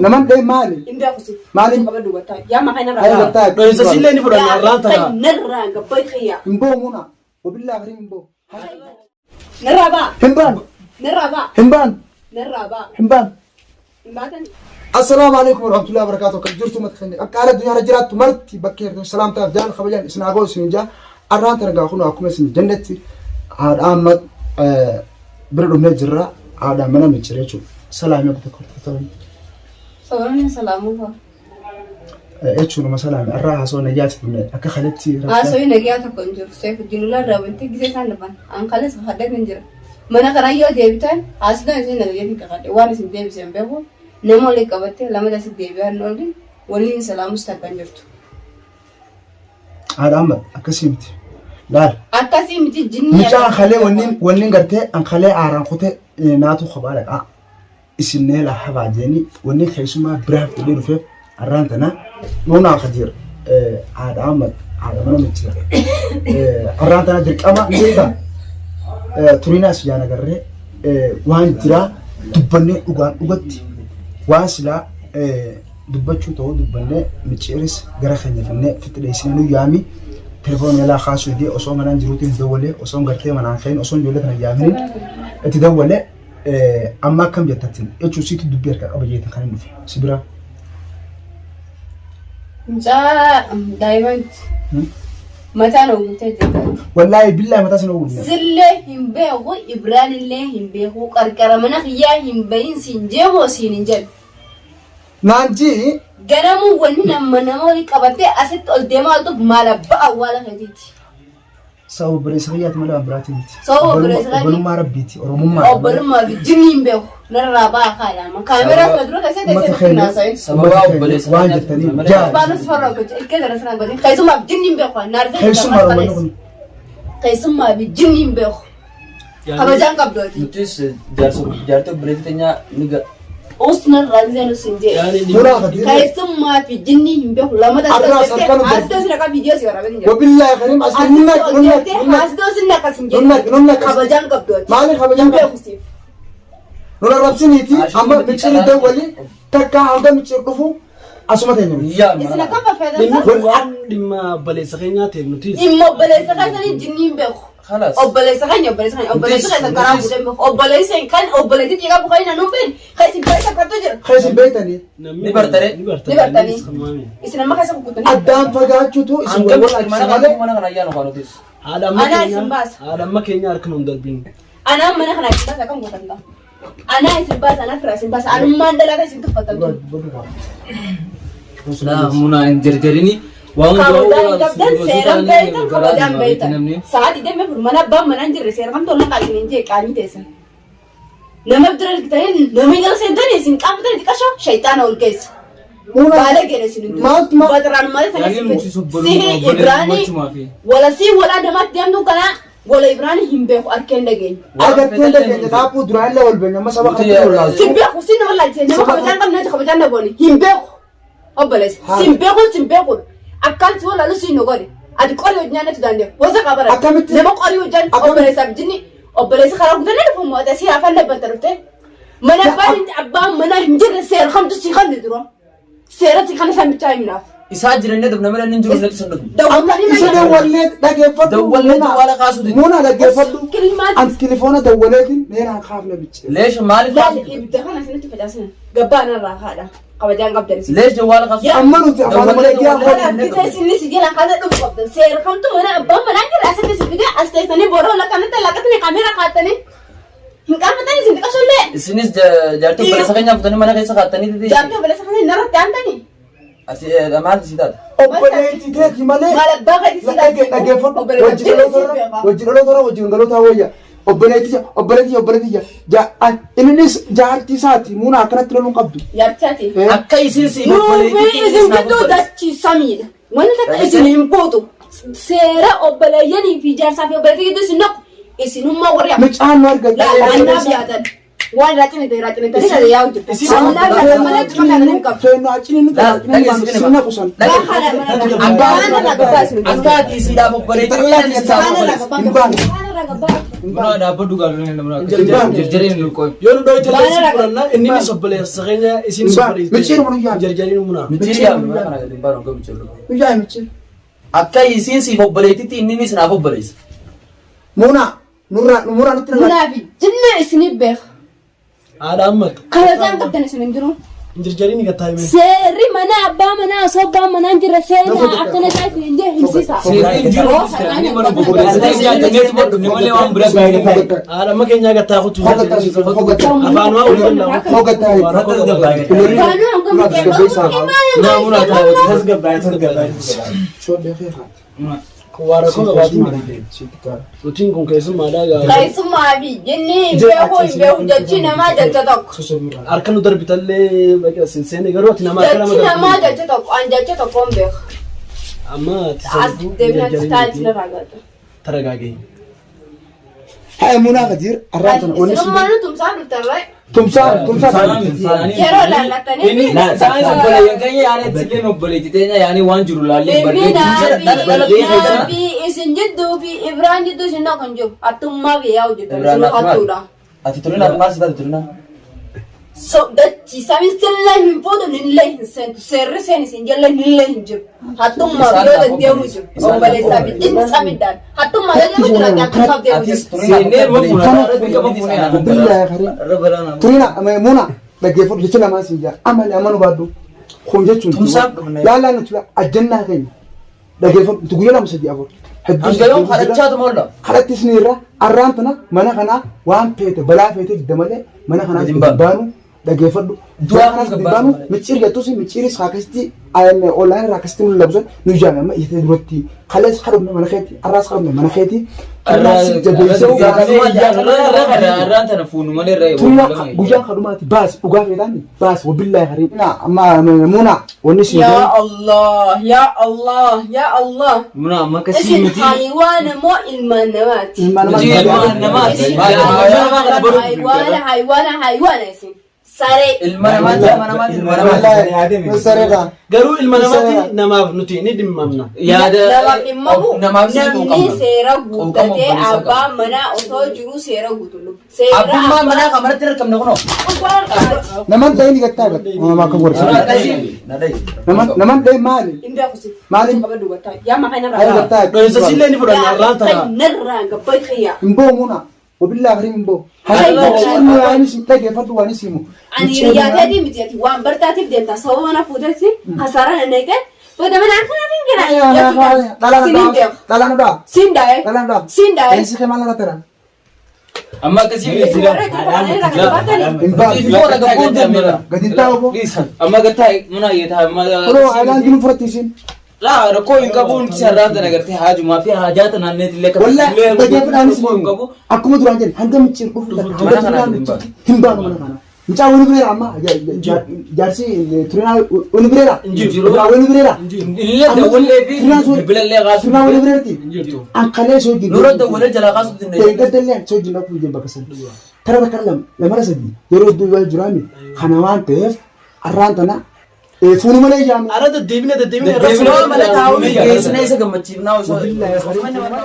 naman dai mali hindi ako si mali kabadu bata ya makay na ay ra bata do sa sila ni furan narata narra gabay kaya imbo muna wabillahi karim imbo narra ba himban imbatan السلام عليكم ورحمة الله وبركاته كجرتم متخني أكاد الدنيا رجلات مرتي بكير سلام تاف جان خبيان سناغو سنجا أران ترجع خنوا أكون سن جنتي هذا أحمد برد من الجرة هذا منا متشريشوا سلام يبتك سلامه إيش شو مثلا الراحة سو نجات من أكخلتي سوي نجاتك كنجر سيف الجنولا رابنتي جزء سالبان أنقلس خدك نجر mana kana yo debitan asda ise na yedi kakade wani sin debi sembego nemo le kabate lama da si debi arnoldi wali salamu stakanjurtu هذا أحمد أكسيمتي دار akasimiti jinni مشان خلي ونين قرتي أن خلي أعران خوته ناتو خبالك إسمني لا حباجيني ونين خيسما برافت اللي رفيق أرانتنا نونا خدير هذا أحمد هذا منا متشير أرانتنا درك أما نيجا ترينا سجانا قرر وان ترى دبني أوغتي واسلا دبتشو تو دبني متشيرس قرخني فني في تليسينو يامي تلفون يلا خاصو دي أصلا منا نجروتي ندولة أصلا قرتي منا خين أصلا جولة كنا يامين تدولة أما كم جتتين إيشو سيت دبير كأبجيت خلينا نفهم سبرا جاء دايماً متى نقولته والله بالله متى سنقول سله هم بيهو إبران الله هم بيهو كركر منا خيا هم بين سنجم وسينجل نانجي جنامو وننا منامو كبته أسد الدماء تو مالا بأولا خديتي سو بريسخيات ملا براتي سو بريسخيات بلو ما ربيتي أو أو بلو ما بجنين بيهو نرابا خالا ما كاميرا فدرو كسر تسير ناسين سبوا بريسخيات بانس فرقت كده رسنا بدي خيسو ما بجنين بيهو نارد خيسو ما بجنين بيهو خبجان قبضتي متيس جارتو بريتنيا نيجا أوسنا رانزانو سنجي خيسو ما بجنين بيهو لما تسير أسدوس نكا فيديو سيارة بدي وبالله كريم أسمعنا أسدوس نكا سنجي نمك خبجان قبضتي مالي خبجان قبضتي نور ربسنيتي أما بتشيل الدولي تكا هذا بتشيل كفو أسمعتني يا إسنا كم فايدة لما بليسخينيا تنوتيس إما بليسخينيا جنين بيهو خلاص أبليسخينيا أبليسخينيا كلام بدم أبليسخينيا كان أبليسخينيا تيجا بخينا نوبين خيسي بيتا كتوجر خيسي بيتني نبرتني إسنا ما خيسا كوتني أدام فجأة تو أنك mana kana yano kanotis أنا ما كينيا أركنون دربين أنا mana kana إسنا كم كوتني أنا إسنباس أنا فراس إسنباس أنا ما عندي لا كيسين كفتن لا منا إنجرجريني kabdan seeran beektan kabajaan beektan sa'aatii deemee mana abbaan mana hin jirre seera kamtu ollaan qaaliin hin jee qaaliin teessan nama bira dhigtanii namni gara seentanii isin qaamtanii xiqqasho shayxaana ol keessa baala geedha isin hundu bataraan malee sanis sihi ibraanii wala sii wala adamaatti deemtu kana wala ibraanii hin beeku arkeen dhageenya argattee dhageenya taapuu duraan illee wal beenya amma saba kan ta'e sin beeku sin nama laalchisee nama kabajaan qabneeti kabajaan dhagooni hin beeku obboleessa sin beeku akkanti wala lusi nogori adi qori hojjanne tudande wasa qabara nama qori hojjan obboleessa bijini obboleessa karaa gudane dhufu moota si afan dabbata dhufte mana abbaan mana hin jirre seera kamtu si kan duro seera si kan san bicha himnaaf isaa jirenne dubna mala nin jiru natti sandu isa dawwalee dhageeffadhu dawwalee wala kaasu muna dhageeffadhu an telefoona dawwaleetiin neeraan kaafne bicha leesh maali laali ibda kana sinatti facaasina gabbaana irraa haadha kabajaan qabdan leesh wala kaasu amma nuti afaan malee bita sinni sigela kana dhufu qabdan seera kamtu mana abbaan mana jirre asatti sibide asteessanii boora wala kanatti laqatni kameera kaatanii hin qabatanii sin xiqqashollee isinis jaartuu balesa keenya futanii mana keessa kaatanii didi jaartuu balesa kana narratti aantanii asi maal sidaata obboleetti teeti malee malabbaa gadi dhageeffadhu wajjin dhaloota wajjin galootaa wayya obboleetti innis jaartii isaati muuna akkanatti loluun qabdu yaartaati akka isin si nuufi isin gidduu dachiisamiidha wanni takka isin hin buutu seera obboleeyyanii fi jaarsaa fi obboleetti gidduu isin naqu isinummaa warri micaan nu argate annaaf yaatan waan raacine tani yaa hojjete annaaf yaatan malee cuma kana hin qabdu feenu acini nu sinna kusan akka isi dhaaf obboleetti hin baane Muna dapat juga dengan muna. Jadi nuko. Yo no doy tele sipurana inni ni sobbale sagenya isin sobbale. Micir mana ya? Jarjari muna. Miciri ya muna kana gadin baron ko bichulu. Ya micir. Akka isin si fobbale titi inni ni sana fobbale. Muna nurra nutra. Munaafi jinna isini beek. Ada amat. Kabajaan qabdan isinin jiru. Jarjari ni gatayme. Seerri mana abbaa manaa osoo abbaa manaan jirre seera akkana isaa isin jee himsiisa. Seerri jiru ni mana fobbale. Sai ya tangetu bodu ni male wan bura ga. Ada makenya gata kutu. Afan wa ulilla. Fogata. Kaanu hanga makee Na muna ta wata Tasgabba. Shobe khair. Kuwara ko gadi mari. Rutin kun kai sun madaga. Keessumaa fi jinni beeku jechi namaa jecha tokko. Arkanu darbitalle bakka sinsene garuu ati nama kana Jechi namaa jecha tokko an jecha tokko hin beeku. amma As deebinatti taa'ee na raagata. taragaagee. Hai Muna Kadir arratan onni Sirummaanu tumsaa dhuftarree. tumsa Yeroo laallatanii. Sai fobbale yakanya yaani tille nobbale titenya yaani wan jiru lalle Biinaa fi isin jidduu fi Ibraan jidduu isin na kan jiru attummaa fi yaa hojjetan isin hattuudha. Ati turina mas ita turina. So dachi samin silla hin foodu nillee hin seentu seerri seen isin jalla nillee hin jiru. Hattummaa fi yoo deemu jiru. Obboleessaa fi inni samiidhaan. Hattummaa yoo deemu jiru attummaa deemu jiru. Sene mafuna billahi khair turina Muna dhaggeeffatu jecha namaa siin jaa amali amanu baaddu kun jechuun laalaa nuti ajjannaa keenya dhaggeeffatu guyyaa lama sadii afur Anggayon kadachaa tumolla. kadhattis ni irra arraan tana mana kanaa waan feete balaa feete fidda malee mana kanaa gabbaanu dhaggeeffadhu du'a kanas gabbaanu micciir gattuusi micciiris akkasitti online irraa akkasitti nu labsan nu ijaarame amma iyyatee duratti kalees kadhumne mana keeti arraas kadhumne mana keeti arraas jabeessee Arraan tana fuunu malee irraa Tuna guyyaan kadhumaati baas dhugaa feetaani baas wabillahi kariim amma Muna wanni si Ya Allah, ya Allah, ya Allah. Muna amma kasi Isin miti. haywaana moo ilma namaati? Haywaana isin. Saree. Ilma namaati. sareedha Garuu ilma namaatti namaaf nuti ni dhimmamna. Yaada Namaaf dhimmamu namaaf namni seera guuttatee abbaan manaa osoo jiru seera guutu. abbummaa manaa kamarratti hirkamne kunoo. naman ta'e ni gattaa nama akka gorsa naman ta'e maali maali ay gattaa Dho'insa sillee ni fudhanna arraan tana. Narraa gabbai xiyyaa. imboo Muna wabillahi kariim imboo ilmu waanis dhaggeeffadhu waanis himu Ani riyaataatii miti ati waan bartaatiif deemta sababa mana fuutetti hasaara nanneeqee booda mana akkanaatiin jira. dhalaan dhaa Sindaa'e. dhalaan dhaa Sindaa'e. eensi kee maal laatera Amma akkasii miti. gadi taa obbo Amma gattaa muna yeetaa amma. kunoo ayilaan jiru fudhattiisin Laa rakkoo hin qabuun sararaan tana gartee haajumaa fi hajaata naanneetti illee wallahi dhaggeeffadhaanis akkuma duraan jedhe hanga micciir dhufu hanga duraan hin baanu mana kana mucaa wani bireera amma jaarsi turinaa wani bireera wani bireera Illee dawwallee fi bilbilallee turinaa kaasuu. wani bireerti ankalee soo jin Nurra dawwalee jalaa kaasuu dinne. gaddalee soo jin akkuma jin bakka sadi tara bakka lamara sadi yeroo iddoo wal jiraami kana waan ta'eef arraan tana fuunu malee ijaamu Ara deddeebine Deebiin malee taa'uu geessinee isa gammachiifnaa osoo. Wabillahi kariim. Uffanni mana